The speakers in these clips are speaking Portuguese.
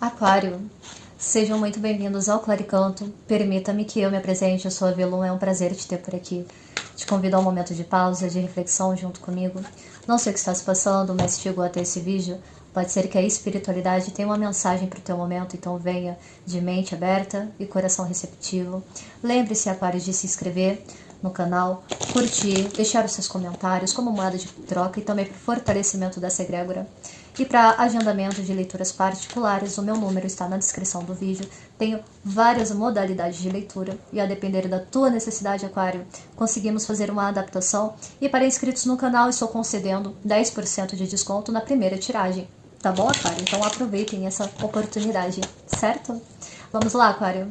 Aquário, sejam muito bem-vindos ao Claricanto. Permita-me que eu me apresente, eu sou a Velum, é um prazer te ter por aqui. Te convido a um momento de pausa, de reflexão junto comigo. Não sei o que está se passando, mas se chegou até esse vídeo, pode ser que a espiritualidade tenha uma mensagem para o teu momento, então venha de mente aberta e coração receptivo. Lembre-se, Aquário, de se inscrever no canal, curtir, deixar os seus comentários como moeda de troca e também para o fortalecimento dessa egrégora. E para agendamento de leituras particulares, o meu número está na descrição do vídeo. Tenho várias modalidades de leitura e, a depender da tua necessidade, Aquário, conseguimos fazer uma adaptação. E para inscritos no canal, estou concedendo 10% de desconto na primeira tiragem. Tá bom, Aquário? Então aproveitem essa oportunidade, certo? Vamos lá, Aquário.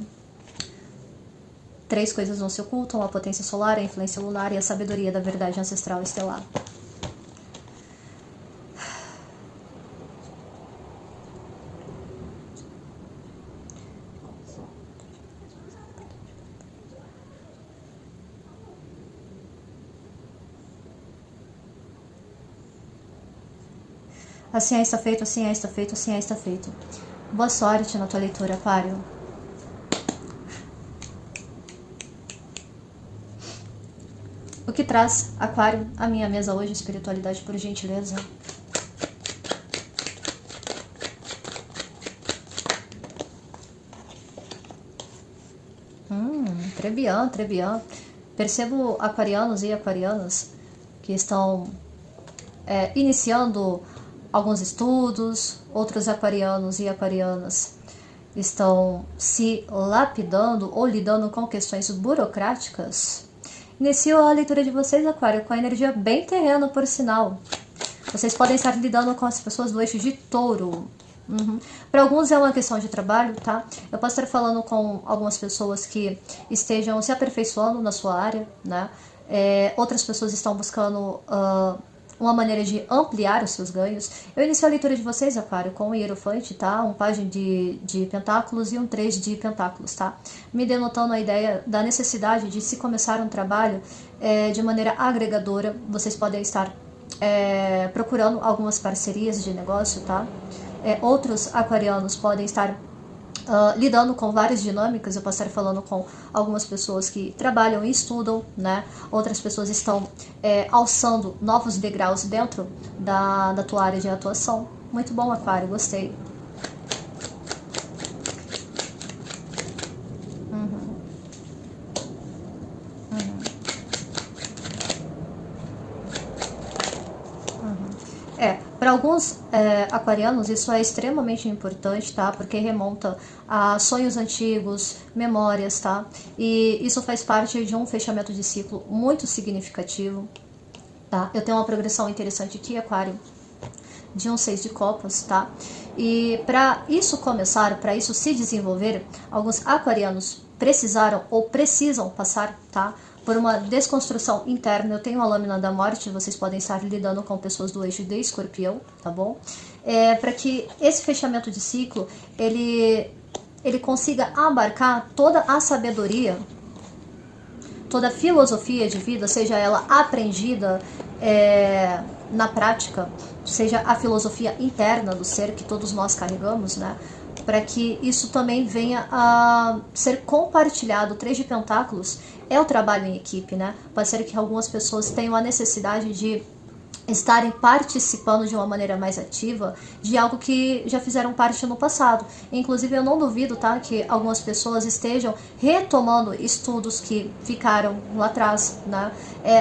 3 coisas não se ocultam: a potência solar, a influência lunar e a sabedoria da verdade ancestral estelar. Assim é, está feito, assim é, está feito, assim é, está feito. Boa sorte na tua leitura, Aquário. O que traz, Aquário, a minha mesa hoje? Espiritualidade, por gentileza. Trebian, Trebian. Percebo aquarianos e aquarianas que estão iniciando alguns estudos, outros aquarianos e aquarianas estão se lapidando ou lidando com questões burocráticas. Inicio a leitura de vocês, Aquário, com a energia bem terrena, por sinal. Vocês podem estar lidando com as pessoas do eixo de touro. Para alguns é uma questão de trabalho, tá? Eu posso estar falando com algumas pessoas que estejam se aperfeiçoando na sua área, né? Outras pessoas estão buscando uma maneira de ampliar os seus ganhos. Eu inicio a leitura de vocês, Aquário, com o Hierofante, tá? Um pajem de pentáculos e um 3 de pentáculos, tá? Me denotando a ideia da necessidade de se começar um trabalho de maneira agregadora. Vocês podem estar procurando algumas parcerias de negócio, tá? Outros aquarianos podem estar lidando com várias dinâmicas. Eu posso estar falando com algumas pessoas que trabalham e estudam, né? Outras pessoas estão alçando novos degraus dentro da tua área de atuação. Muito bom, Aquário, gostei. Para alguns aquarianos isso é extremamente importante, tá? Porque remonta a sonhos antigos, memórias, tá? E isso faz parte de um fechamento de ciclo muito significativo, tá? Eu tenho uma progressão interessante aqui, Aquário, de um 6 de copas, tá? E para isso começar, para isso se desenvolver, alguns aquarianos precisaram ou precisam passar, tá? Por uma desconstrução interna. Eu tenho a lâmina da morte, vocês podem estar lidando com pessoas do eixo de escorpião, tá bom? Para que esse fechamento de ciclo, ele consiga abarcar toda a sabedoria, toda a filosofia de vida, seja ela aprendida na prática, seja a filosofia interna do ser que todos nós carregamos, né? Para que isso também venha a ser compartilhado. O 3 de pentáculos é o trabalho em equipe, né? Pode ser que algumas pessoas tenham a necessidade de estarem participando de uma maneira mais ativa de algo que já fizeram parte no passado. Inclusive, eu não duvido, tá, que algumas pessoas estejam retomando estudos que ficaram lá atrás, né?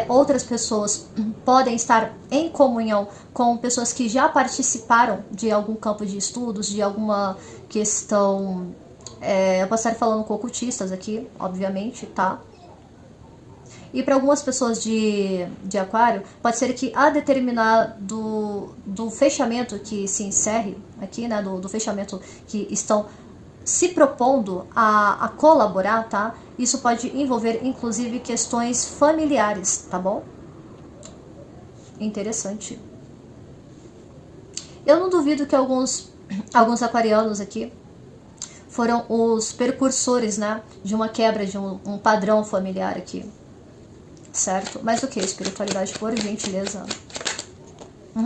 Outras pessoas podem estar em comunhão com pessoas que já participaram de algum campo de estudos, de alguma questão. Eu posso estar falando com ocultistas aqui, obviamente, tá? E para algumas pessoas de Aquário, pode ser que a determinar do fechamento que se encerre aqui, né, do fechamento que estão se propondo a colaborar, tá? Isso pode envolver, inclusive, questões familiares, tá bom? Interessante. Eu não duvido que alguns aquarianos aqui foram os precursores, né, de uma quebra de um padrão familiar aqui. Certo? Mas o que? Espiritualidade, por gentileza.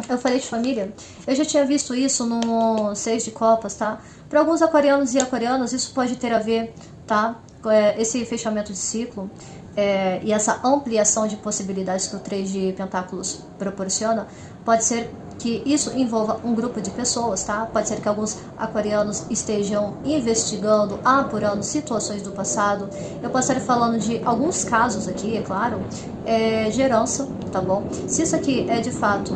Eu falei de família. Eu já tinha visto isso no Seis de Copas, tá? Para alguns aquarianos e aquarianas, isso pode ter a ver, tá? Esse fechamento de ciclo e essa ampliação de possibilidades que o Três de Pentáculos proporciona, pode ser que isso envolva um grupo de pessoas, tá? Pode ser que alguns aquarianos estejam investigando, apurando situações do passado. Eu posso estar falando de alguns casos aqui, é claro, de herança, tá bom? Se isso aqui é de fato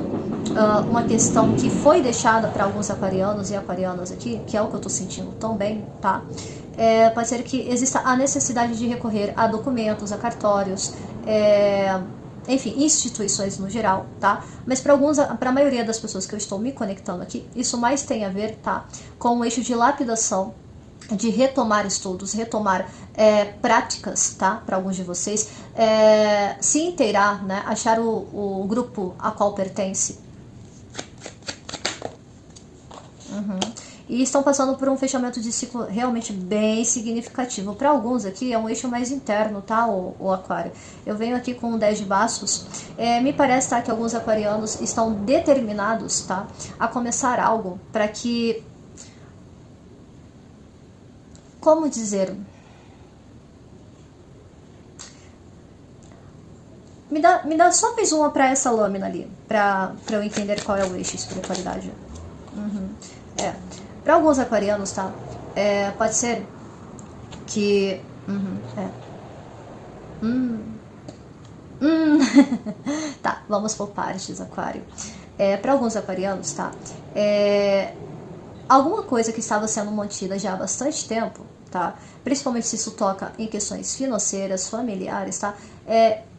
uma questão que foi deixada para alguns aquarianos e aquarianas aqui, que é o que eu tô sentindo também, tá? Pode ser que exista a necessidade de recorrer a documentos, a cartórios, enfim, instituições no geral, tá? Mas para a maioria das pessoas que eu estou me conectando aqui, isso mais tem a ver, tá? Com o eixo de lapidação, de retomar estudos, retomar práticas, tá? Para alguns de vocês, se inteirar, né? Achar o grupo a qual pertence. E estão passando por um fechamento de ciclo realmente bem significativo. Para alguns aqui é um eixo mais interno, tá, o aquário. Eu venho aqui com o 10 de bastos. Me parece, tá, que alguns aquarianos estão determinados, tá, a começar algo para que... Como dizer? Me dá só mais uma para essa lâmina ali, para eu entender qual é o eixo espiritualidade. Para alguns aquarianos, tá? Pode ser que... Tá, vamos por partes, aquário. Para alguns aquarianos, tá? Alguma coisa que estava sendo mantida já há bastante tempo, tá? Principalmente se isso toca em questões financeiras, familiares, tá?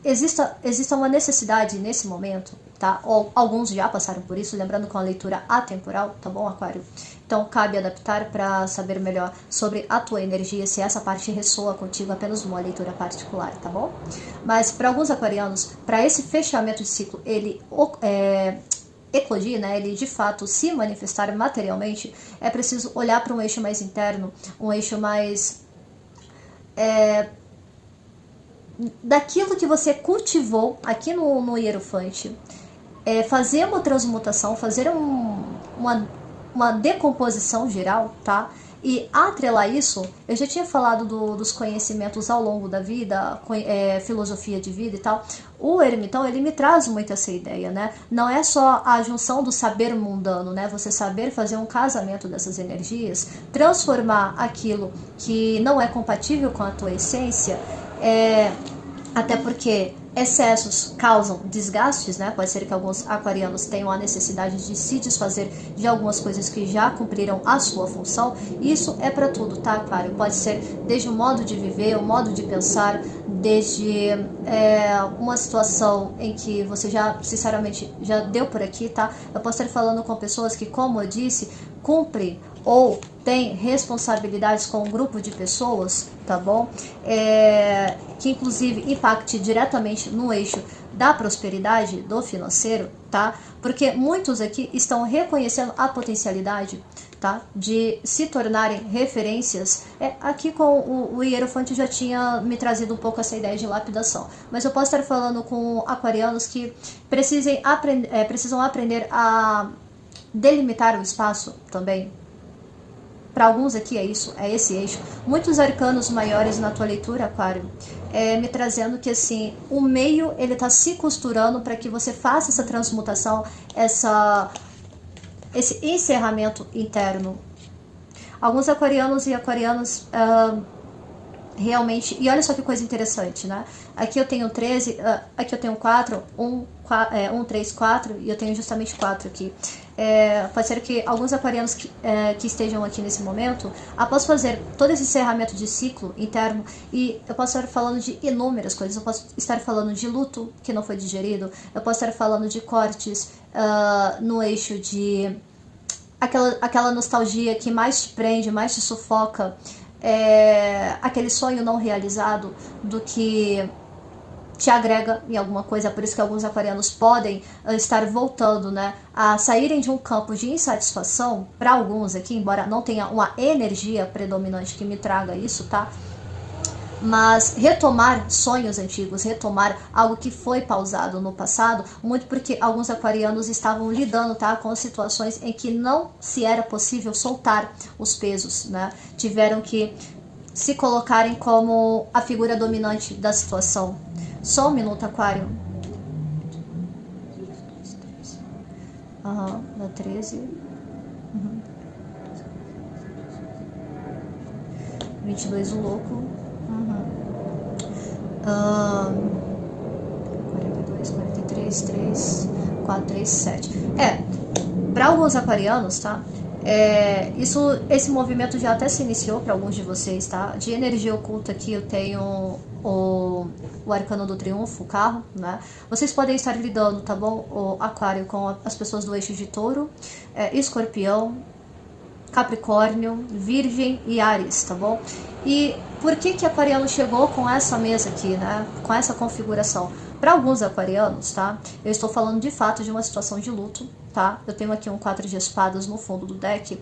Exista uma necessidade nesse momento, tá? Ou alguns já passaram por isso, lembrando com a leitura atemporal, tá bom, aquário? Então cabe adaptar para saber melhor sobre a tua energia, se essa parte ressoa contigo apenas numa leitura particular, tá bom? Mas para alguns aquarianos, para esse fechamento de ciclo, ele eclodir, né, ele de fato se manifestar materialmente, é preciso olhar para um eixo mais interno, um eixo mais daquilo que você cultivou aqui no Hierofante, fazer uma transmutação, fazer uma decomposição geral, tá? E atrelar isso, eu já tinha falado dos conhecimentos ao longo da vida, filosofia de vida e tal. O ermitão, ele me traz muito essa ideia, né? Não é só a junção do saber mundano, né? Você saber fazer um casamento dessas energias, transformar aquilo que não é compatível com a tua essência, até porque excessos causam desgastes, né? Pode ser que alguns aquarianos tenham a necessidade de se desfazer de algumas coisas que já cumpriram a sua função. Isso é para tudo, tá, aquário? Pode ser desde o modo de viver, o modo de pensar, desde uma situação em que você já, sinceramente, já deu por aqui, tá? Eu posso estar falando com pessoas que, como eu disse, cumprem ou tem responsabilidades com um grupo de pessoas, tá bom? Que inclusive impacte diretamente no eixo da prosperidade, do financeiro, tá? Porque muitos aqui estão reconhecendo a potencialidade, tá? De se tornarem referências. Aqui com o Hierofante já tinha me trazido um pouco essa ideia de lapidação, mas eu posso estar falando com aquarianos que precisam aprender a delimitar o espaço também. Para alguns aqui é isso, é esse eixo. Muitos arcanos maiores na tua leitura, aquário, me trazendo que assim, o meio ele tá se costurando para que você faça essa transmutação, esse encerramento interno. Alguns aquarianos e aquarianas realmente, e olha só que coisa interessante, né? Aqui eu tenho 13, aqui eu tenho 4, 1, 3, 4, e eu tenho justamente 4 aqui. Pode ser que alguns aquarianos que estejam aqui nesse momento, após fazer todo esse encerramento de ciclo interno, e eu posso estar falando de inúmeras coisas, eu posso estar falando de luto que não foi digerido, eu posso estar falando de cortes no eixo de aquela nostalgia que mais te prende, mais te sufoca, aquele sonho não realizado do que te agrega em alguma coisa. Por isso que alguns aquarianos podem estar voltando, né, a saírem de um campo de insatisfação. Para alguns aqui, embora não tenha uma energia predominante que me traga isso, tá? mas retomar sonhos antigos, retomar algo que foi pausado no passado, muito porque alguns aquarianos estavam lidando, tá, com situações em que não se era possível soltar os pesos, né? Tiveram que se colocarem como a figura dominante da situação. Só um minuto, Aquário. Aham, dá 13. 22 o louco. 42, 43, 3, 4, 3, 7. Para alguns aquarianos, tá? Esse movimento já até se iniciou para alguns de vocês, tá? De energia oculta aqui eu tenho o Arcano do Triunfo, o carro, né? Vocês podem estar lidando, tá bom? O Aquário com as pessoas do eixo de Touro, Escorpião, Capricórnio, Virgem e Áries, tá bom? E por que Aquariano chegou com essa mesa aqui, né? Com essa configuração? Para alguns aquarianos, tá? Eu estou falando de fato de uma situação de luto, tá? Eu tenho aqui um 4 de espadas no fundo do deck.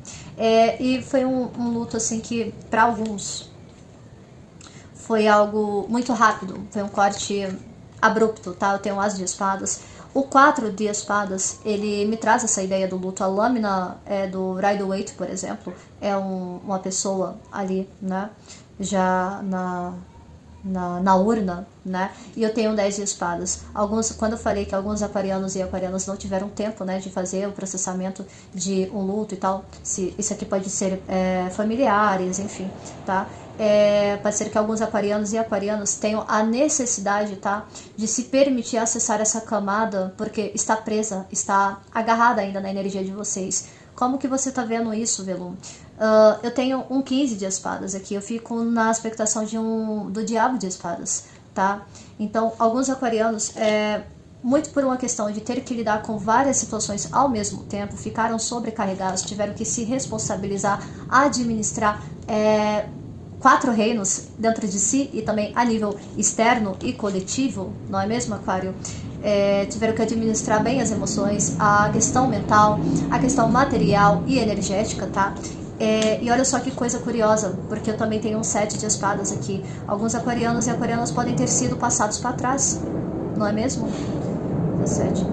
E foi um luto, assim, que para alguns foi algo muito rápido. Foi um corte abrupto, tá? Eu tenho um as de espadas. O 4 de espadas, ele me traz essa ideia do luto. A lâmina do Rider-Waite, por exemplo, é uma pessoa ali, né? Já na urna, né? E eu tenho 10 de espadas. Quando eu falei que alguns aquarianos e aquarianas não tiveram tempo, né, de fazer o processamento de um luto e tal, isso aqui pode ser familiares, enfim, tá? Pode ser que alguns aquarianos e aquarianas tenham a necessidade, tá, de se permitir acessar essa camada, porque está presa, está agarrada ainda na energia de vocês. Como que você tá vendo isso, Velum? Eu tenho um 15 de espadas aqui, eu fico na expectação do diabo de espadas, tá? Então, alguns aquarianos, muito por uma questão de ter que lidar com várias situações ao mesmo tempo, ficaram sobrecarregados, tiveram que se responsabilizar, administrar 4 reinos dentro de si e também a nível externo e coletivo, não é mesmo, Aquário? Tiveram que administrar bem as emoções, a questão mental, a questão material e energética, tá? E olha só que coisa curiosa, porque eu também tenho um 7 de espadas aqui. Alguns aquarianos e aquarianas podem ter sido passados para trás, não é mesmo? 17.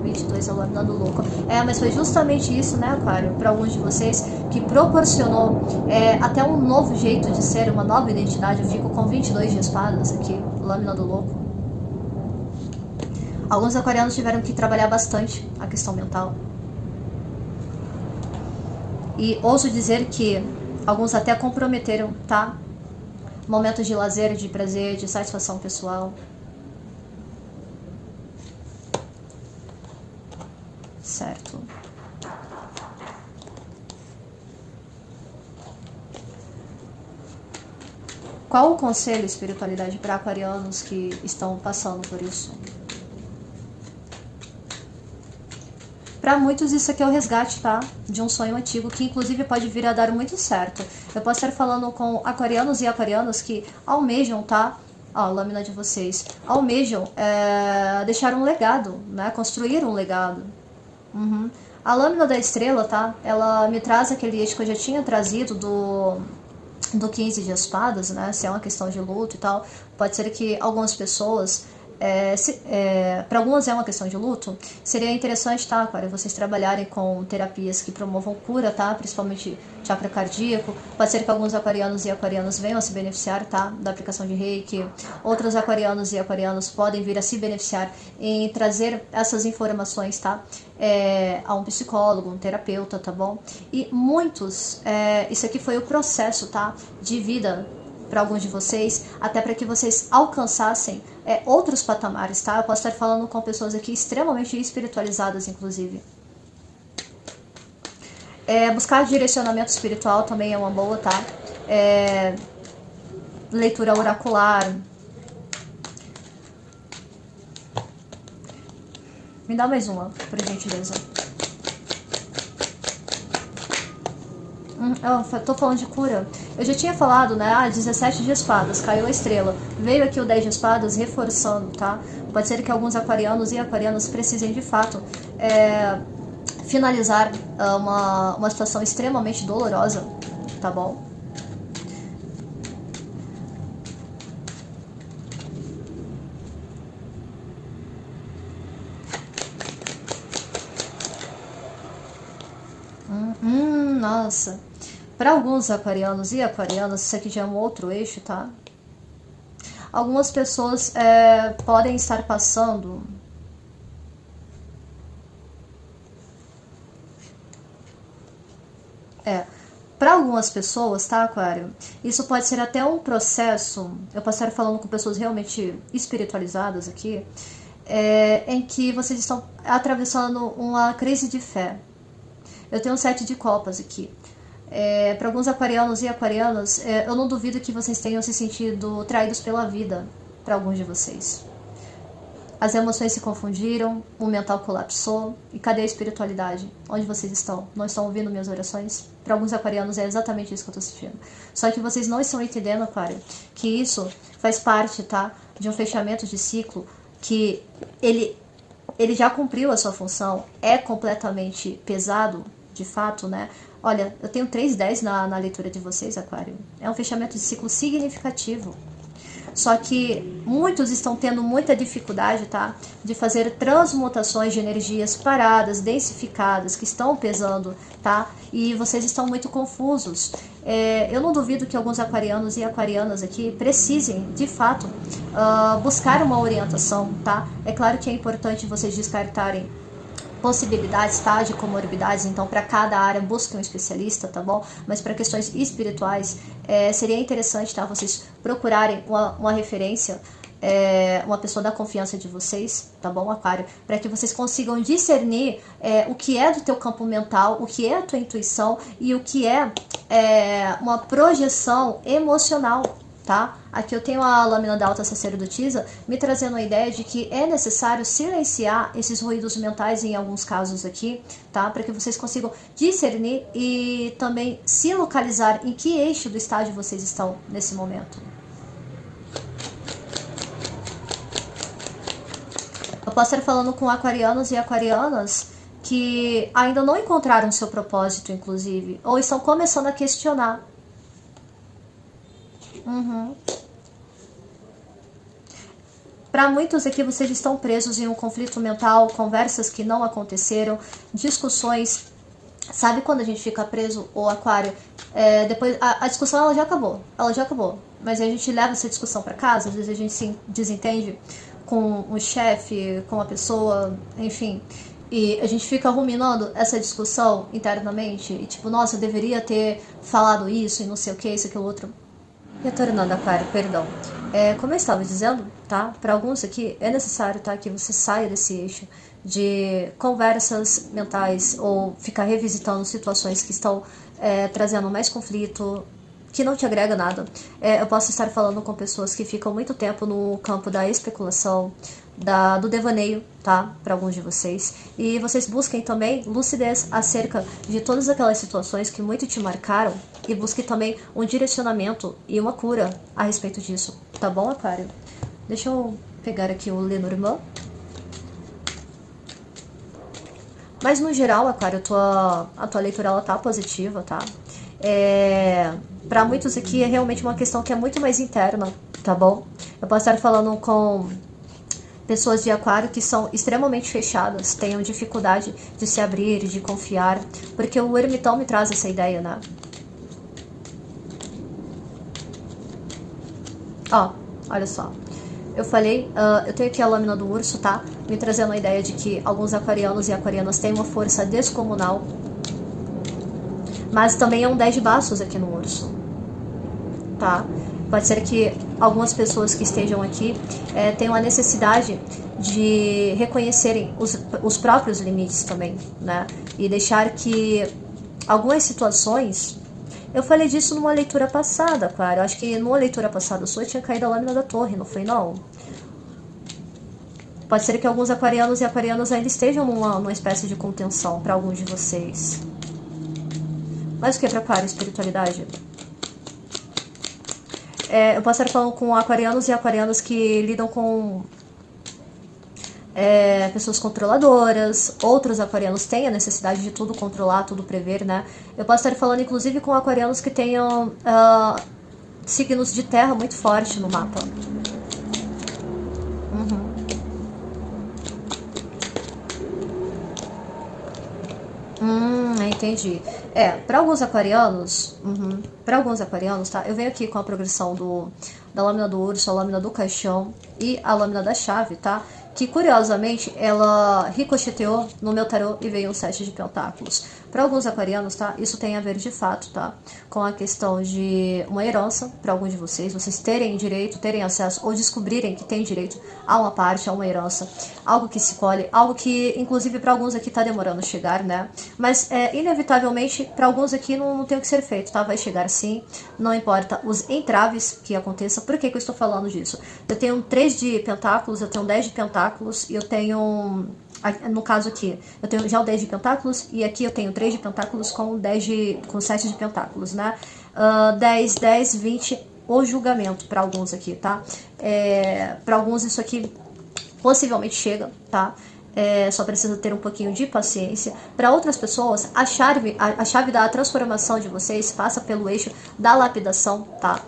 22 a lâmina do louco. Mas foi justamente isso, né, Aquário, para alguns de vocês, que proporcionou até um novo jeito de ser, uma nova identidade. Eu fico com 22 de espadas aqui, lâmina do louco. Alguns aquarianos tiveram que trabalhar bastante a questão mental. E ouso dizer que alguns até comprometeram, tá? Momentos de lazer, de prazer, de satisfação pessoal. Certo. Qual o conselho espiritualidade para aquarianos que estão passando por isso? Para muitos isso aqui é o resgate, tá? De um sonho antigo, que inclusive pode vir a dar muito certo. Eu posso estar falando com aquarianos e aquarianas que almejam, tá? Ó, a lâmina de vocês. Almejam deixar um legado, né? Construir um legado. A lâmina da estrela, tá? Ela me traz aquele eixo que eu já tinha trazido do 15 de espadas, né? Se é uma questão de luto e tal. Pode ser que algumas pessoas... para algumas é uma questão de luto, seria interessante, tá, Aquário, vocês trabalharem com terapias que promovam cura, tá, principalmente chakra cardíaco. Pode ser que alguns aquarianos e aquarianas venham a se beneficiar, tá, da aplicação de reiki. Outros aquarianos e aquarianas podem vir a se beneficiar em trazer essas informações, tá, a um psicólogo, um terapeuta, tá bom? E muitos, isso aqui foi o processo, tá, de vida para alguns de vocês, até para que vocês alcançassem outros patamares, tá? Eu posso estar falando com pessoas aqui extremamente espiritualizadas, inclusive. Buscar direcionamento espiritual também é uma boa, tá? Leitura oracular. Me dá mais uma, por gentileza. Eu tô falando de cura. Eu já tinha falado, né? 17 de espadas, caiu a estrela. Veio aqui o 10 de espadas reforçando, tá? Pode ser que alguns aquarianos e aquarianas precisem de fato finalizar uma situação extremamente dolorosa, tá bom? Nossa. Para alguns aquarianos e aquarianas, isso aqui já é um outro eixo, tá? Algumas pessoas podem estar passando para algumas pessoas, tá, Aquário? Isso pode ser até um processo, eu posso estar falando com pessoas realmente espiritualizadas aqui, em que vocês estão atravessando uma crise de fé. Eu tenho um 7 de copas aqui. Para alguns aquarianos e aquarianas, eu não duvido que vocês tenham se sentido traídos pela vida, para alguns de vocês. As emoções se confundiram, o mental colapsou, e cadê a espiritualidade? Onde vocês estão? Não estão ouvindo minhas orações? Para alguns aquarianos é exatamente isso que eu estou sentindo. Só que vocês não estão entendendo, Aquário, que isso faz parte, tá, de um fechamento de ciclo, que ele já cumpriu a sua função, é completamente pesado, de fato, né? Olha, eu tenho 3/10 na leitura de vocês, Aquário. É um fechamento de ciclo significativo. Só que muitos estão tendo muita dificuldade, tá? De fazer transmutações de energias paradas, densificadas, que estão pesando, tá? E vocês estão muito confusos. Eu não duvido que alguns aquarianos e aquarianas aqui precisem, de fato, buscar uma orientação, tá? É claro que é importante vocês descartarem possibilidades, tá, de comorbidades, então para cada área busque um especialista, tá bom? Mas para questões espirituais, seria interessante, tá, vocês procurarem uma referência, uma pessoa da confiança de vocês, tá bom, Aquário? Para que vocês consigam discernir o que é do teu campo mental, o que é a tua intuição e o que é uma projeção emocional, tá? Aqui eu tenho a lâmina da alta sacerdotisa me trazendo a ideia de que é necessário silenciar esses ruídos mentais em alguns casos aqui, tá? Para que vocês consigam discernir e também se localizar em que eixo do estágio vocês estão nesse momento. Eu posso estar falando com aquarianos e aquarianas que ainda não encontraram seu propósito, inclusive, ou estão começando a questionar. Para muitos aqui, vocês estão presos em um conflito mental, conversas que não aconteceram, discussões. Sabe quando a gente fica preso, o Aquário, depois a discussão ela já acabou, mas a gente leva essa discussão para casa, às vezes a gente se desentende com o chefe, com a pessoa, enfim, e a gente fica ruminando essa discussão internamente, e tipo, nossa, eu deveria ter falado isso e não sei o que, isso, aquilo, outro. Retornando, Aquário, perdão. Como eu estava dizendo, tá? Para alguns aqui é necessário, tá, que você saia desse eixo de conversas mentais ou ficar revisitando situações que estão trazendo mais conflito, que não te agrega nada. Eu posso estar falando com pessoas que ficam muito tempo no campo da especulação, do devaneio, tá? Para alguns de vocês. E vocês busquem também lucidez acerca de todas aquelas situações que muito te marcaram e busquem também um direcionamento e uma cura a respeito disso. Tá bom, Aquário? Deixa eu pegar aqui o Lenormand. Mas no geral, Aquário, a tua leitura ela tá positiva, tá? Para muitos aqui é realmente uma questão que é muito mais interna, tá bom? Eu posso estar falando com pessoas de Aquário que são extremamente fechadas, tenham dificuldade de se abrir, de confiar, porque o ermitão me traz essa ideia, né? Ó, olha só. Eu falei, eu tenho aqui a lâmina do urso, tá? Me trazendo a ideia de que alguns aquarianos e aquarianas têm uma força descomunal. Mas também é um 10 de bastos aqui no urso, tá? Pode ser que algumas pessoas que estejam aqui tenham a necessidade de reconhecerem os próprios limites também, né? E deixar que algumas situações... Eu falei disso numa leitura passada, claro. Eu acho que numa leitura passada sua tinha caído a lâmina da torre, não foi não? Pode ser que alguns aquarianos e aquarianas ainda estejam numa espécie de contenção para alguns de vocês. Mas o que é para Aquário? Espiritualidade? Eu posso estar falando com aquarianos e aquarianas que lidam com pessoas controladoras. Outros aquarianos têm a necessidade de tudo controlar, tudo prever, né? Eu posso estar falando, inclusive, com aquarianos que tenham signos de terra muito forte no mapa. Entendi. Para alguns aquarianos, tá? Eu venho aqui com a progressão da lâmina do urso, a lâmina do caixão e a lâmina da chave, tá? Que curiosamente ela ricocheteou no meu tarô e veio um 7 de pentáculos. Para alguns aquarianos, tá? Isso tem a ver de fato, tá? Com a questão de uma herança para alguns de vocês terem direito, terem acesso ou descobrirem que tem direito a uma parte, a uma herança, algo que se colhe, algo que inclusive para alguns aqui tá demorando a chegar, né? Mas inevitavelmente para alguns aqui não tem o que ser feito, tá? Vai chegar sim, não importa os entraves que aconteça. Por que eu estou falando disso? Eu tenho 3 de pentáculos, eu tenho 10 de pentáculos e eu tenho... No caso aqui, eu tenho já o 10 de pentáculos e aqui eu tenho 3 de pentáculos com 7 de pentáculos, né? 10, 10, 20, o julgamento para alguns aqui, tá? Para alguns isso aqui possivelmente chega, tá? Só precisa ter um pouquinho de paciência. Para outras pessoas, a chave da transformação de vocês passa pelo eixo da lapidação, tá?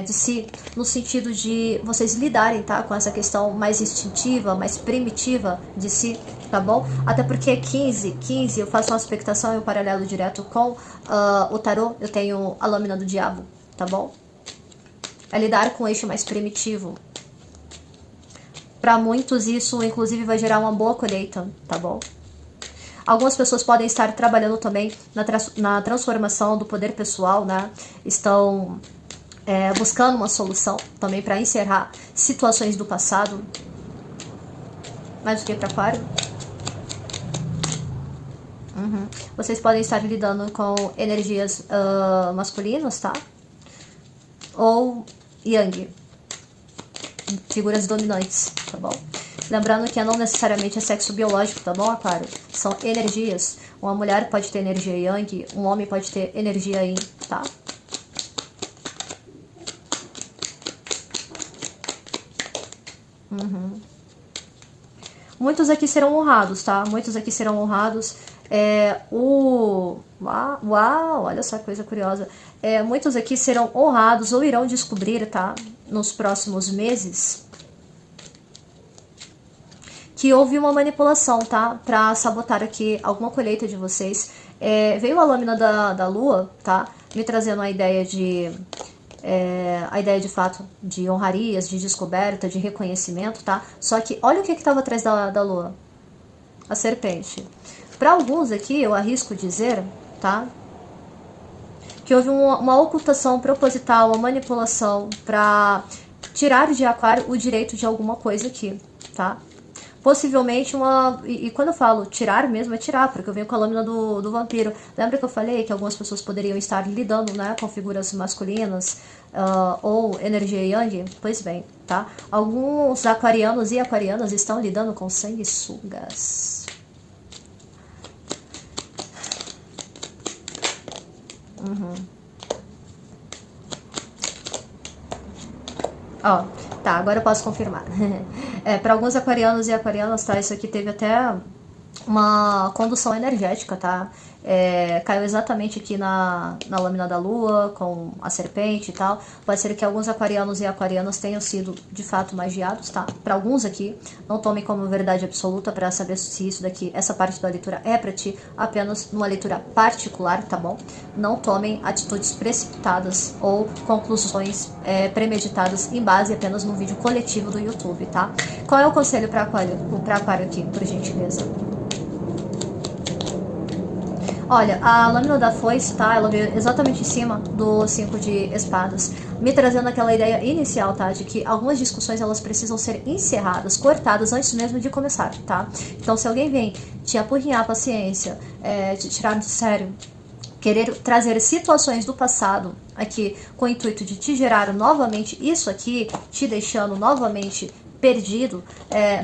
De si, no sentido de vocês lidarem, tá? Com essa questão mais instintiva, mais primitiva de si, tá bom? Até porque 15, eu faço uma expectação e um paralelo direto com o tarô, eu tenho a lâmina do diabo, tá bom? Lidar com o eixo mais primitivo. Para muitos isso, inclusive, vai gerar uma boa colheita, tá bom? Algumas pessoas podem estar trabalhando também na transformação do poder pessoal, né? Estão buscando uma solução também para encerrar situações do passado. Mais o que para Aquário? Vocês podem estar lidando com energias masculinas, tá? Ou Yang. Figuras dominantes, tá bom? Lembrando que não necessariamente é sexo biológico, tá bom, Aquário? São energias. Uma mulher pode ter energia Yang, um homem pode ter energia Yin, tá? Muitos aqui serão honrados, tá? Muitos aqui serão honrados. Uau, olha só que coisa curiosa. Muitos aqui serão honrados ou irão descobrir, tá? Nos próximos meses, que houve uma manipulação, tá? Pra sabotar aqui alguma colheita de vocês. Veio a lâmina da lua, tá? Me trazendo a ideia de fato de honrarias, de descoberta, de reconhecimento, tá? Só que olha o que estava atrás da lua. A serpente. Para alguns aqui, eu arrisco dizer, tá? Que houve uma ocultação proposital, uma manipulação para tirar de Aquário o direito de alguma coisa aqui, tá? Possivelmente E quando eu falo tirar mesmo, é tirar, porque eu venho com a lâmina do vampiro. Lembra que eu falei que algumas pessoas poderiam estar lidando, né, com figuras masculinas ou energia Yang? Pois bem, tá? Alguns aquarianos e aquarianas estão lidando com sanguessugas. Ó, tá, agora eu posso confirmar. Para alguns aquarianos e aquarianas, tá, isso aqui teve até uma condução energética, tá? Caiu exatamente aqui na lâmina da lua, com a serpente e tal. Pode ser que alguns aquarianos e aquarianas tenham sido, de fato, magiados, tá? Para alguns aqui, não tomem como verdade absoluta para saber se isso daqui, essa parte da leitura é para ti, apenas numa leitura particular, tá bom? Não tomem atitudes precipitadas ou conclusões premeditadas em base apenas num vídeo coletivo do YouTube, tá? Qual é o conselho para aquário aqui, por gentileza? Olha, a lâmina da foice, tá? Ela veio exatamente em cima do 5 de espadas, me trazendo aquela ideia inicial, tá? De que algumas discussões, elas precisam ser encerradas, cortadas antes mesmo de começar, tá? Então, se alguém vem te apurrinhar a paciência, te tirar do sério, querer trazer situações do passado aqui com o intuito de te gerar novamente isso aqui, te deixando novamente perdido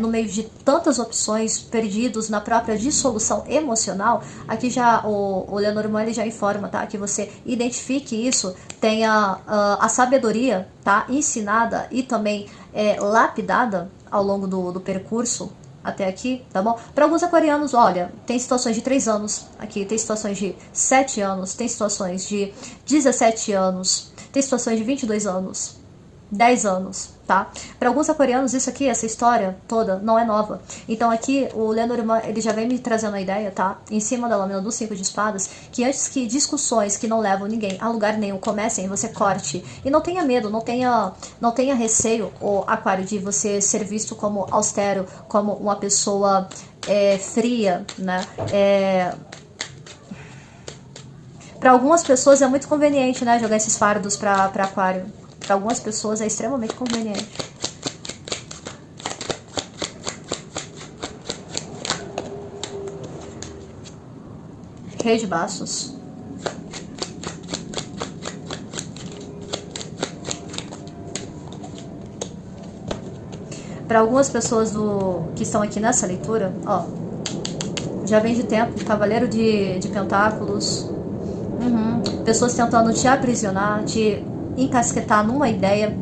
no meio de tantas opções, perdidos na própria dissolução emocional, aqui já o Lenormand ele já informa, tá? Que você identifique isso, tenha a sabedoria, tá? Ensinada e também lapidada ao longo do percurso até aqui, tá bom? Para alguns aquarianos, olha, tem situações de 3 anos aqui, tem situações de 7 anos, tem situações de 17 anos, tem situações de 22 anos, 10 anos, tá? Para alguns aquarianos, isso aqui, essa história toda, não é nova. Então aqui, o Lenormand, ele já vem me trazendo a ideia, tá? Em cima da lâmina do 5 de espadas, que antes que discussões que não levam ninguém a lugar nenhum comecem, você corte. E não tenha medo, não tenha receio, o aquário, de você ser visto como austero, como uma pessoa fria, né? Para algumas pessoas é muito conveniente, né, jogar esses fardos para aquário. Para algumas pessoas é extremamente conveniente. Rei de Bastos. Para algumas pessoas que estão aqui nessa leitura, ó, já vem de tempo, Cavaleiro de Pentáculos. Pessoas tentando te aprisionar, te encasquetar numa ideia,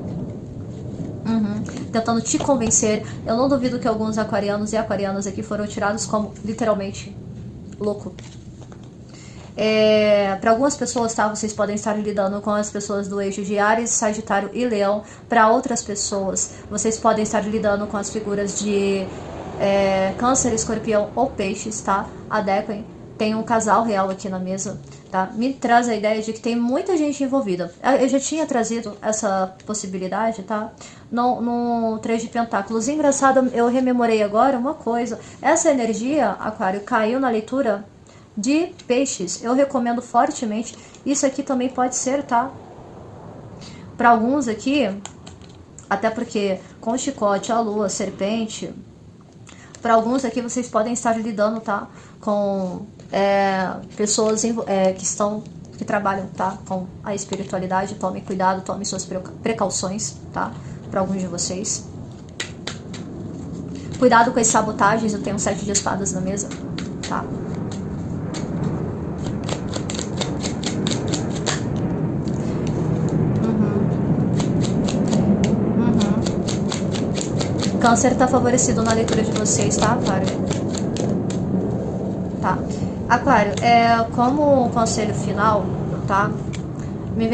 tentando te convencer. Eu não duvido que alguns aquarianos e aquarianas aqui foram tirados como literalmente louco. Para algumas pessoas, tá, vocês podem estar lidando com as pessoas do eixo de Áries, Sagitário e Leão. Para outras pessoas, vocês podem estar lidando com as figuras de Câncer, Escorpião ou Peixes, tá? Adequem. Tem um casal real aqui na mesa, tá? Me traz a ideia de que tem muita gente envolvida. Eu já tinha trazido essa possibilidade, tá? No 3 de Pentáculos. Engraçado, eu rememorei agora uma coisa. Essa energia, Aquário, caiu na leitura de Peixes. Eu recomendo fortemente. Isso aqui também pode ser, tá? Para alguns aqui, até porque com o chicote, a lua, a serpente... Para alguns aqui vocês podem estar lidando, tá? Com pessoas que trabalham, tá? Com a espiritualidade. Tome cuidado, tome suas precauções, tá? Para alguns de vocês. Cuidado com as sabotagens. Eu tenho um 7 de espadas na mesa, tá? Câncer tá favorecido na leitura de vocês, tá, Aquário? Tá. Aquário, como conselho final, tá? Me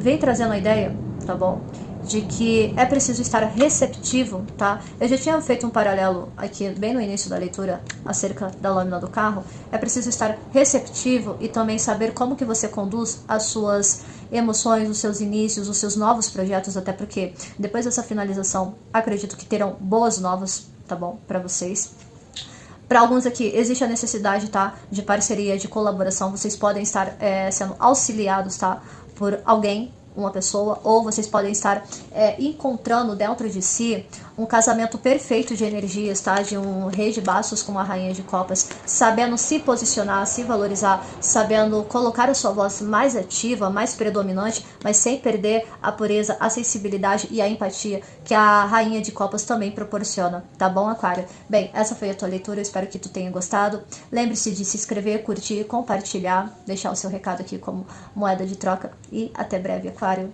vem trazendo a ideia, tá bom? De que é preciso estar receptivo, tá? Eu já tinha feito um paralelo aqui, bem no início da leitura, acerca da lâmina do carro. É preciso estar receptivo e também saber como que você conduz as suas emoções, os seus inícios, os seus novos projetos, até porque depois dessa finalização, acredito que terão boas novas, tá bom? Pra vocês. Para alguns aqui, existe a necessidade, tá? De parceria, de colaboração. Vocês podem estar sendo auxiliados, tá? Por alguém, uma pessoa, ou vocês podem estar encontrando dentro de si um casamento perfeito de energias, tá? De um rei de bastos com uma rainha de copas, sabendo se posicionar, se valorizar, sabendo colocar a sua voz mais ativa, mais predominante, mas sem perder a pureza, a sensibilidade e a empatia que a rainha de copas também proporciona, tá bom, Aquário? Bem, essa foi a tua leitura, eu espero que tu tenha gostado. Lembre-se de se inscrever, curtir, compartilhar, deixar o seu recado aqui como moeda de troca e até breve, Aquário.